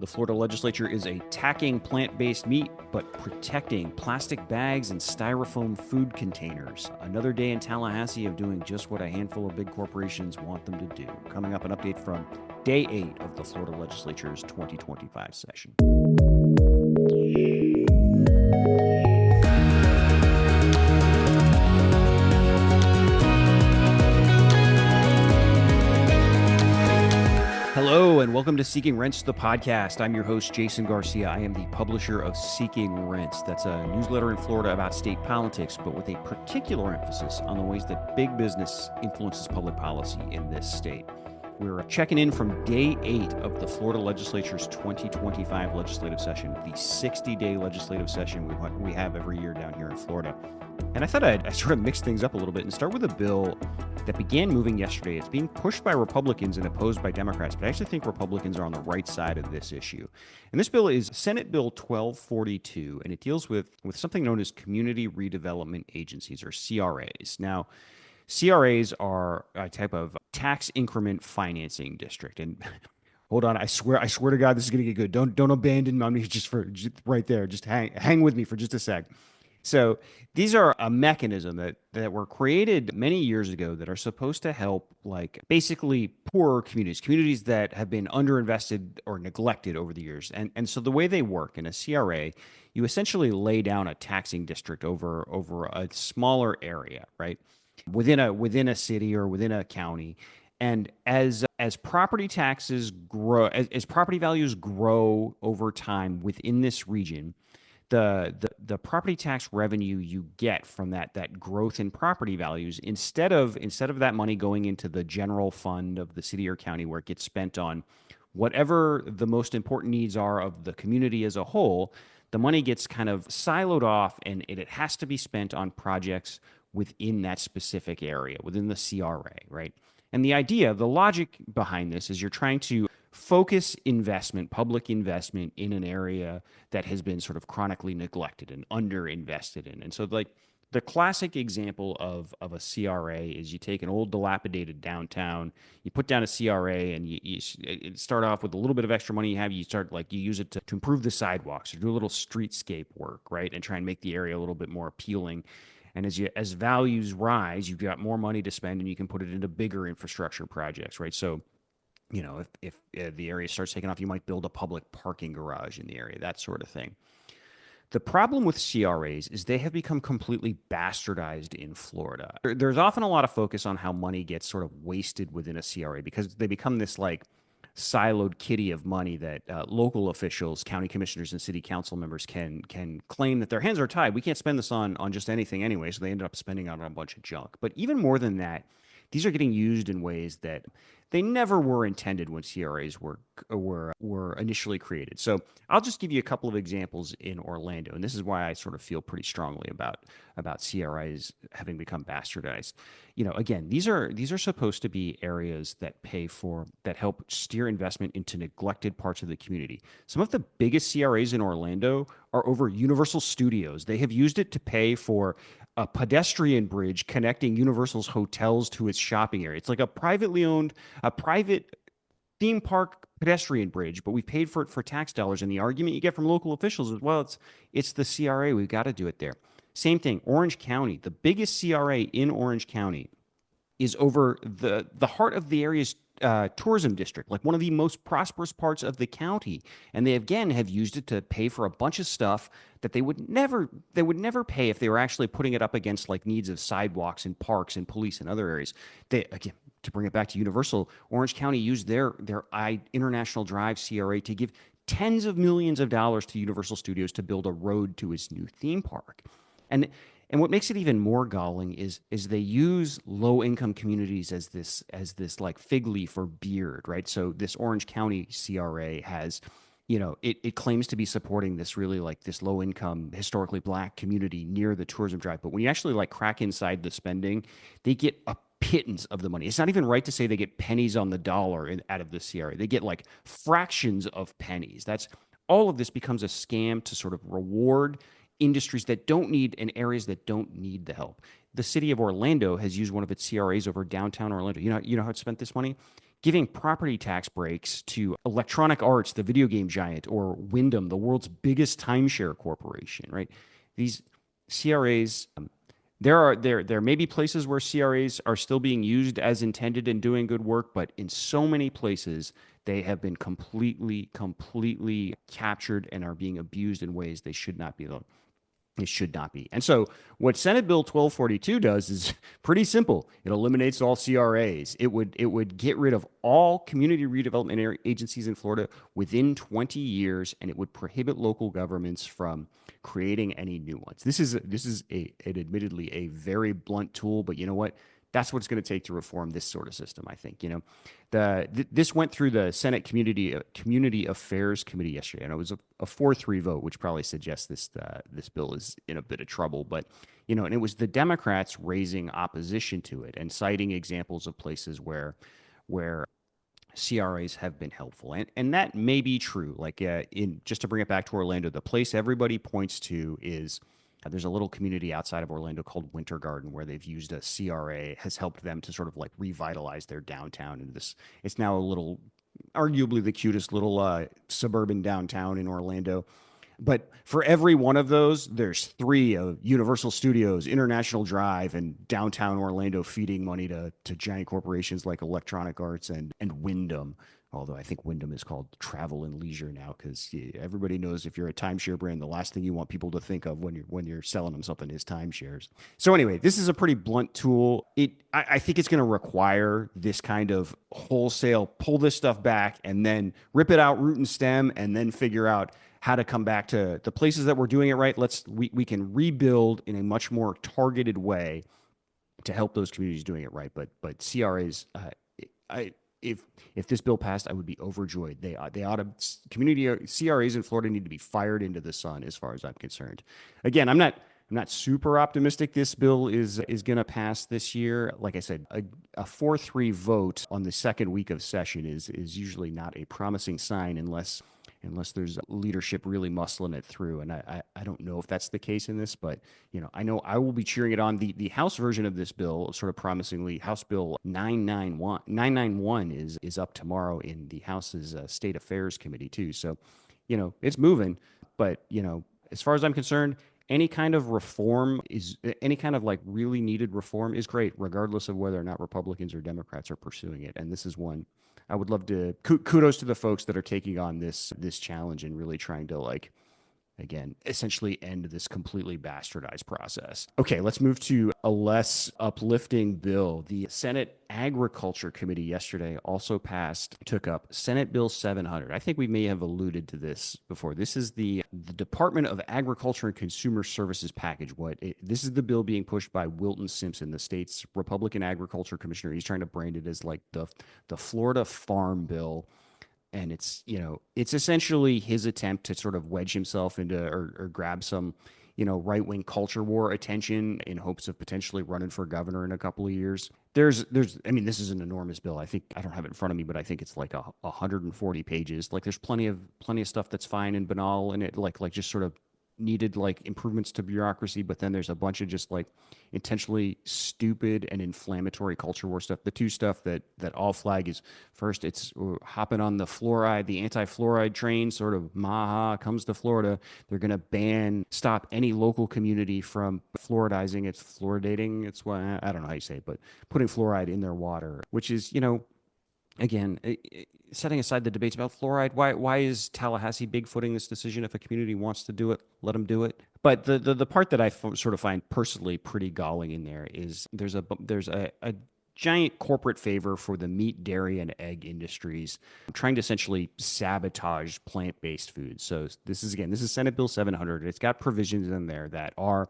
The Florida Legislature is attacking plant-based meat, but protecting plastic bags and styrofoam food containers. Another day in Tallahassee of doing just what a handful of big corporations want them to do. Coming up, an update from Day 8 of the Florida Legislature's 2025 session. Hello, and welcome to Seeking Rents, the podcast. I'm your host, Jason Garcia. I am the publisher of Seeking Rents. That's a newsletter in Florida about state politics, but with a particular emphasis on the ways that big business influences public policy in this state. We're checking in from Day 8 of the Florida Legislature's 2025 legislative session, the 60-day legislative session we have every year down here in Florida. And I thought I'd sort of mix things up a little bit and start with a bill that began moving yesterday. It's being pushed by Republicans and opposed by Democrats, but I actually think Republicans are on the right side of this issue. And this bill is Senate Bill 1242, and it deals with something known as community redevelopment agencies, or CRAs. Now, CRAs are a type of tax increment financing district. And hold on, I swear to God, this is going to get good. Don't abandon me just right there. Just hang with me for just a sec. So these are a mechanism that were created many years ago that are supposed to help, like, basically poorer communities that have been underinvested or neglected over the years. And so the way they work in a CRA, you essentially lay down a taxing district over a smaller area, right? Within a city or within a county. And as property taxes grow, as property values grow over time within this region, the property tax revenue you get from that growth in property values, instead of that money going into the general fund of the city or county where it gets spent on whatever the most important needs are of the community as a whole, the money gets kind of siloed off and it has to be spent on projects within that specific area, within the CRA, right? And the logic behind this is you're trying to focus investment, public investment, in an area that has been sort of chronically neglected and underinvested in. And so, like, the classic example of a CRA is you take an old dilapidated downtown, you put down a CRA, and you start off with a little bit of extra money you have. You use it to improve the sidewalks or do a little streetscape work, right? And try and make the area a little bit more appealing. And as values rise, you've got more money to spend, and you can put it into bigger infrastructure projects, right? So, you know, if the area starts taking off, you might build a public parking garage in the area, that sort of thing. The problem with CRAs is they have become completely bastardized in Florida. There's often a lot of focus on how money gets sort of wasted within a CRA because they become this, like, siloed kitty of money that local officials, county commissioners, and city council members can claim that their hands are tied. We can't spend this on just anything anyway, so they end up spending on a bunch of junk. But even more than that, these are getting used in ways that they never were intended when CRAs were initially created. So I'll just give you a couple of examples in Orlando, and this is why I sort of feel pretty strongly about CRAs having become bastardized. You know, again, these are supposed to be areas that help steer investment into neglected parts of the community. Some of the biggest CRAs in Orlando are over Universal Studios. They have used it to pay for a pedestrian bridge connecting Universal's hotels to its shopping area. It's like a private theme park pedestrian bridge, but we paid for it for tax dollars. And the argument you get from local officials is, well, it's the CRA. We've got to do it there. Same thing, Orange County. The biggest CRA in Orange County is over the heart of the area's tourism district, like one of the most prosperous parts of the county. And they, again, have used it to pay for a bunch of stuff that they would never pay if they were actually putting it up against, like, needs of sidewalks and parks and police and other areas. They, again, to bring it back to Universal, Orange County used their International Drive CRA to give tens of millions of dollars to Universal Studios to build a road to its new theme park. And what makes it even more galling is they use low-income communities as this like fig leaf or beard, right? So this Orange County CRA has, you know, it claims to be supporting this really, like, this low-income, historically black community near the tourism drive. But when you actually, like, crack inside the spending, they get a pittance of the money. It's not even right to say they get pennies on the dollar out of the CRA. They get, like, fractions of pennies. All of this becomes a scam to sort of reward industries that don't need and areas that don't need the help. The city of Orlando has used one of its CRAs over downtown Orlando. You know how it spent this money? giving property tax breaks to Electronic Arts, the video game giant, or Wyndham, the world's biggest timeshare corporation, right? These CRAs, there may be places where CRAs are still being used as intended and doing good work, but in so many places they have been completely captured and are being abused in ways they should not be. It should not be. And so what Senate Bill 1242 does is pretty simple. It eliminates all CRAs. It would get rid of all community redevelopment agencies in Florida within 20 years, and it would prohibit local governments from creating any new ones. This is admittedly a very blunt tool, but you know what? That's what it's going to take to reform this sort of system, I think. This went through the Senate Community Affairs Committee yesterday, and it was a 4-3 vote, which probably suggests this bill is in a bit of trouble. But and it was the Democrats raising opposition to it and citing examples of places where CRAs have been helpful, and that may be true. Like just to bring it back to Orlando, the place everybody points to is. There's a little community outside of Orlando called Winter Garden where they've used a CRA, has helped them to sort of like revitalize their downtown. And it's now arguably the cutest little suburban downtown in Orlando. But for every one of those, there's 3 of Universal Studios, International Drive, and downtown Orlando feeding money to giant corporations like Electronic Arts and Wyndham. Although I think Wyndham is called Travel and Leisure now, because everybody knows if you're a timeshare brand, the last thing you want people to think of when you're selling them something is timeshares. So anyway, this is a pretty blunt tool. I think it's going to require this kind of wholesale pull this stuff back and then rip it out root and stem, and then figure out how to come back to the places that we're doing it right. We can rebuild in a much more targeted way to help those communities doing it right. But CRAs, If this bill passed, I would be overjoyed. They ought to community CRAs in Florida need to be fired into the sun, as far as I'm concerned. Again, I'm not super optimistic this bill is going to pass this year. Like I said, a 4-3 vote on the second week of session is usually not a promising sign unless there's leadership really muscling it through. And I don't know if that's the case in this, but I know I will be cheering it on. The House version of this bill, sort of promisingly, House Bill 991 is up tomorrow in the House's State Affairs Committee too. So, it's moving, but as far as I'm concerned, any kind of like really needed reform is great, regardless of whether or not Republicans or Democrats are pursuing it. And this is one I would love to kudos to the folks that are taking on this challenge and really trying to again, essentially end this completely bastardized process. Okay, let's move to a less uplifting bill. The Senate Agriculture Committee yesterday also took up Senate Bill 700. I think we may have alluded to this before. This is the Department of Agriculture and Consumer Services package. This is the bill being pushed by Wilton Simpson, the state's Republican Agriculture Commissioner. He's trying to brand it as like the Florida Farm Bill. And it's essentially his attempt to sort of wedge himself into or grab some, right-wing culture war attention in hopes of potentially running for governor in a couple of years. This is an enormous bill. I don't have it in front of me, but I think it's like 140 pages. Like there's plenty of stuff that's fine and banal, and it like just sort of needed like improvements to bureaucracy, but then there's a bunch of just like intentionally stupid and inflammatory culture war stuff. The two stuff that all flag is, first, it's hopping on the anti-fluoride train, sort of Maha comes to Florida. They're going to stop any local community from fluoridating. It's what, I don't know how you say it, but putting fluoride in their water, which is, again, setting aside the debates about fluoride, why is Tallahassee bigfooting this decision? If a community wants to do it, let them do it. But the part that I sort of find personally pretty galling in there is there's a giant corporate favor for the meat, dairy, and egg industries, trying to essentially sabotage plant-based foods. So this is Senate Bill 700. It's got provisions in there that are,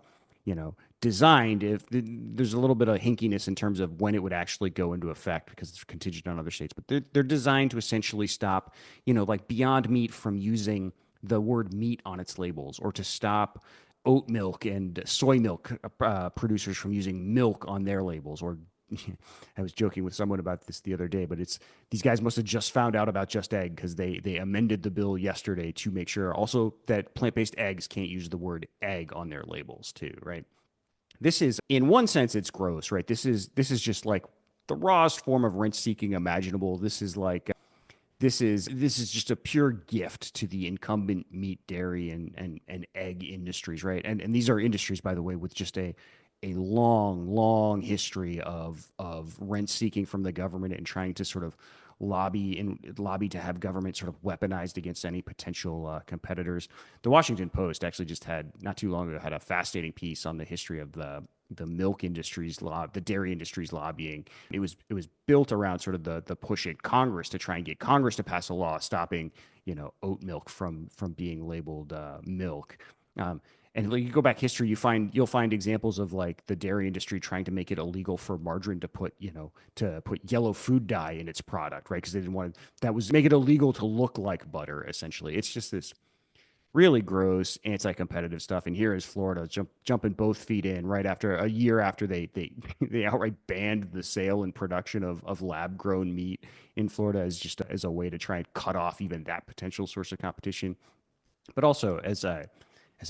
designed, if there's a little bit of hinkiness in terms of when it would actually go into effect because it's contingent on other states, but they're designed to essentially stop, like Beyond Meat from using the word meat on its labels, or to stop oat milk and soy milk producers from using milk on their labels. Or I was joking with someone about this the other day, but these guys must have just found out about Just Egg because they amended the bill yesterday to make sure also that plant-based eggs can't use the word egg on their labels too, right? This is, in one sense, it's gross, right? This is just like the rawest form of rent seeking imaginable. This is just a pure gift to the incumbent meat, dairy, and egg industries, right? And these are industries, by the way, with just a long history of rent seeking from the government and trying to sort of lobby to have government sort of weaponized against any potential competitors. The Washington Post actually just had not too long ago had a fascinating piece on the history of the milk industry's the dairy industry's lobbying. It was built around sort of the push at Congress to try and get Congress to pass a law stopping oat milk from being labeled milk. And like you go back history, you'll find examples of like the dairy industry trying to make it illegal for margarine to put yellow food dye in its product, right? Because they didn't want that was make it illegal to look like butter. Essentially, it's just this really gross anti-competitive stuff. And here is Florida jumping both feet in right after a year after they outright banned the sale and production of lab grown meat in Florida as a way to try and cut off even that potential source of competition. But also as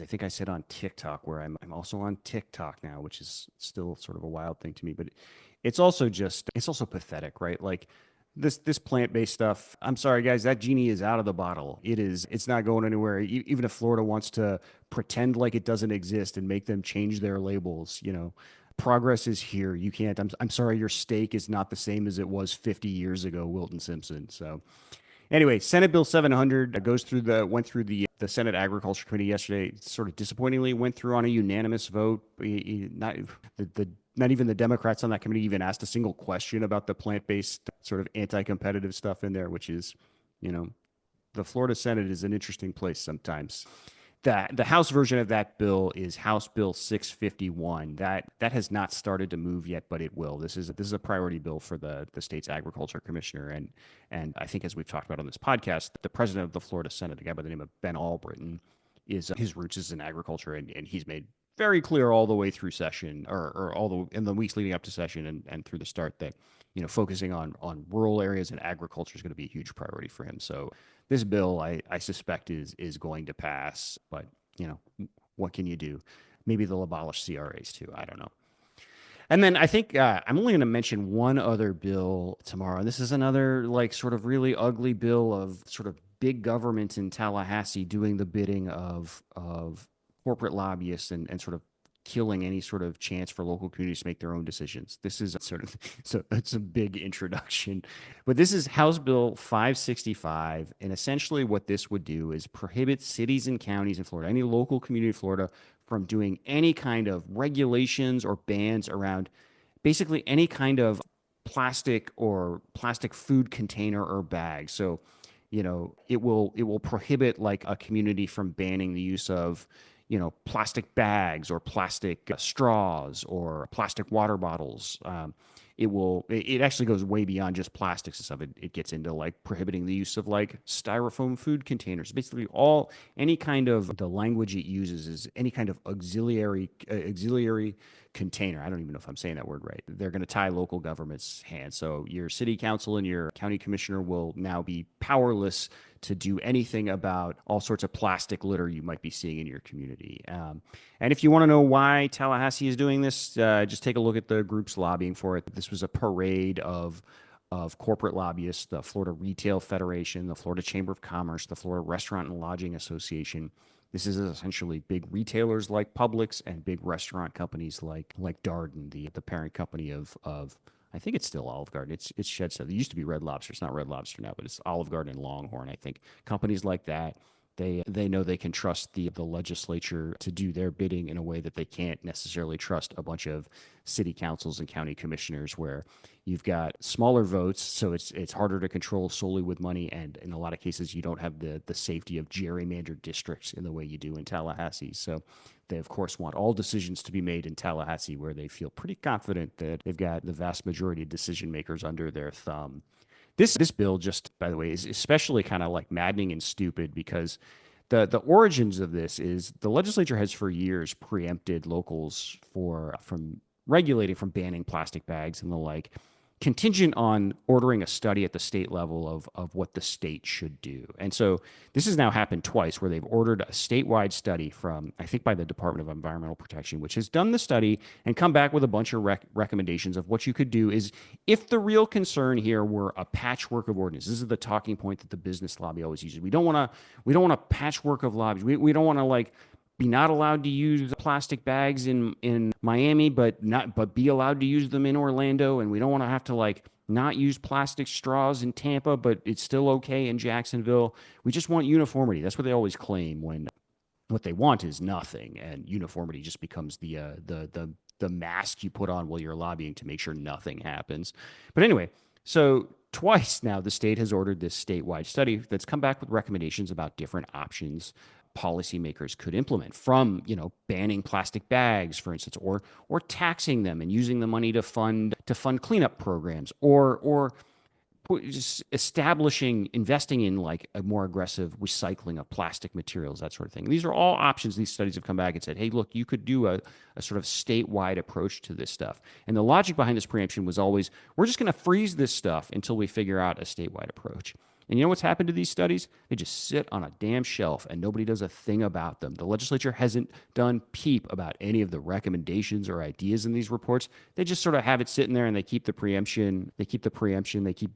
I think I said on TikTok, where I'm also on TikTok now, which is still sort of a wild thing to me, but it's also pathetic, right? Like this plant-based stuff. I'm sorry, guys, that genie is out of the bottle. It's not going anywhere. Even if Florida wants to pretend like it doesn't exist and make them change their labels, progress is here. You can't. I'm sorry, your steak is not the same as it was 50 years ago, Wilton Simpson. So anyway, Senate Bill 700 went through the Senate Agriculture Committee yesterday. Sort of disappointingly went through on a unanimous vote. Not even the Democrats on that committee even asked a single question about the plant-based sort of anti-competitive stuff in there, which is, the Florida Senate is an interesting place sometimes. The House version of that bill is House Bill 651. That has not started to move yet, but it will. This is a priority bill for the state's agriculture commissioner, and I think as we've talked about on this podcast, the president of the Florida Senate, a guy by the name of Ben Albritton, is his roots is in agriculture, and he's made very clear all the way through session or in the weeks leading up to session and through the start that focusing on rural areas and agriculture is going to be a huge priority for him. So this bill, I suspect, is going to pass, but what can you do? Maybe they'll abolish CRAs too. I don't know. And then I think I'm only going to mention one other bill tomorrow, and this is another like sort of really ugly bill of sort of big government in Tallahassee doing the bidding of corporate lobbyists and sort of killing any sort of chance for local communities to make their own decisions. This is so it's a big introduction, but this is House Bill 565, and essentially what this would do is prohibit cities and counties in Florida, any local community in Florida, from doing any kind of regulations or bans around basically any kind of plastic food container or bag. So, it will prohibit like a community from banning the use of plastic bags or plastic straws or plastic water bottles. It actually goes way beyond just plastics and stuff. It gets into like prohibiting the use of like styrofoam food containers. Basically any kind of, the language it uses is any kind of auxiliary container. I don't even know if I'm saying that word right. They're going to tie local government's hands. So your city council and your county commissioner will now be powerless to do anything about all sorts of plastic litter you might be seeing in your community. And if you want to know why Tallahassee is doing this, just take a look at the groups lobbying for it. This was a parade of corporate lobbyists, the Florida Retail Federation, the Florida Chamber of Commerce, the Florida Restaurant and Lodging Association. This is essentially big retailers like Publix and big restaurant companies like Darden, the parent company of I think it's still Olive Garden. It's Shed Stuff. It used to be Red Lobster. It's not Red Lobster now, but it's Olive Garden and Longhorn. I think companies like that, they know they can trust the legislature to do their bidding in a way that they can't necessarily trust a bunch of city councils and county commissioners, where you've got smaller votes, so it's harder to control solely with money, and in a lot of cases you don't have the safety of gerrymandered districts in the way you do in Tallahassee. So they of course want all decisions to be made in Tallahassee, where they feel pretty confident that they've got the vast majority of decision makers under their thumb. This bill, just by the way, is especially kind of like maddening and stupid because the origins of this is the legislature has for years preempted locals from regulating, from banning plastic bags and the like, contingent on ordering a study at the state level of what the state should do. And so this has now happened twice where they've ordered a statewide study from, I think, by the Department of Environmental Protection, which has done the study and come back with a bunch of recommendations of what you could do is if the real concern here were a patchwork of ordinance. This is the talking point that the business lobby always uses. We don't want a patchwork of lobbies. We don't want to like be not allowed to use plastic bags in Miami, but be allowed to use them in Orlando. And we don't want to have to like not use plastic straws in Tampa, but it's still okay in Jacksonville. We just want uniformity. That's what they always claim when what they want is nothing, and uniformity just becomes the mask you put on while you're lobbying to make sure nothing happens. But anyway, so twice now the state has ordered this statewide study that's come back with recommendations about different options policymakers could implement, from banning plastic bags, for instance, or taxing them and using the money to fund cleanup programs, or just investing in like a more aggressive recycling of plastic materials, that sort of thing. These are all options. These studies have come back and said, hey, look, you could do a sort of statewide approach to this stuff. And the logic behind this preemption was always, we're just going to freeze this stuff until we figure out a statewide approach. And you know what's happened to these studies? They just sit on a damn shelf and nobody does a thing about them. The legislature hasn't done peep about any of the recommendations or ideas in these reports. They just sort of have it sitting there and they keep the preemption. They keep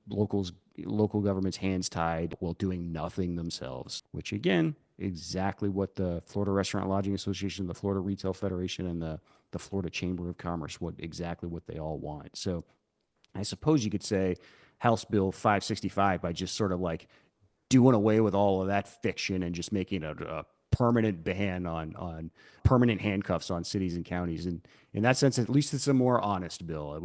local government's hands tied while doing nothing themselves, which again, exactly what the Florida Restaurant Lodging Association, the Florida Retail Federation, and the Florida Chamber of Commerce, exactly what they all want. So I suppose you could say House Bill 565 by just sort of like doing away with all of that fiction and just making a permanent ban on permanent handcuffs on cities and counties. And in that sense, at least it's a more honest bill.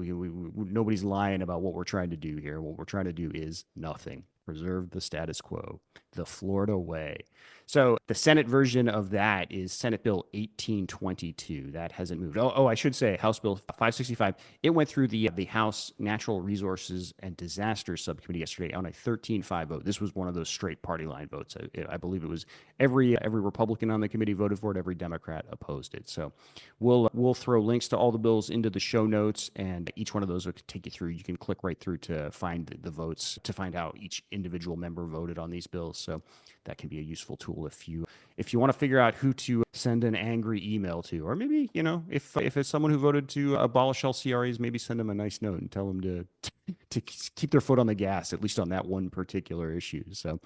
Nobody's lying about what we're trying to do here. What we're trying to do is nothing. Preserve the status quo, the Florida way. So the Senate version of that is Senate Bill 1822. That hasn't moved. I should say House Bill 565. It went through the House Natural Resources and Disasters Subcommittee yesterday on a 13-5 vote. This was one of those straight party line votes. I believe it was every Republican on the committee voted for it. Every Democrat opposed it. So we'll throw links to all the bills into the show notes, and each one of those will take you through. You can click right through to find the votes, to find how each individual member voted on these bills. So that can be a useful tool if you want to figure out who to send an angry email to, or maybe if it's someone who voted to abolish LCRAs, maybe send them a nice note and tell them to keep their foot on the gas, at least on that one particular issue. So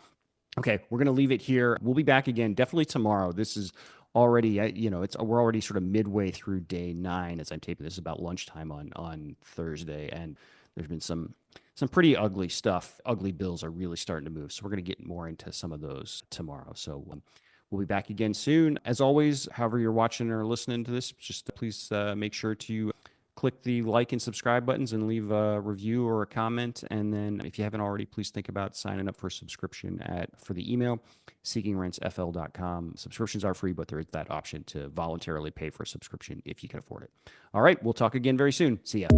okay, we're going to leave it here. We'll be back again definitely tomorrow. This is already, we're already sort of midway through day 9 as I'm taping this, about lunchtime on Thursday, and there's been some pretty ugly stuff. Ugly bills are really starting to move. So we're going to get more into some of those tomorrow. So we'll be back again soon. As always, however you're watching or listening to this, just please make sure to click the like and subscribe buttons and leave a review or a comment. And then if you haven't already, please think about signing up for a subscription for the email, seekingrentsfl.com. Subscriptions are free, but there is that option to voluntarily pay for a subscription if you can afford it. All right, we'll talk again very soon. See ya.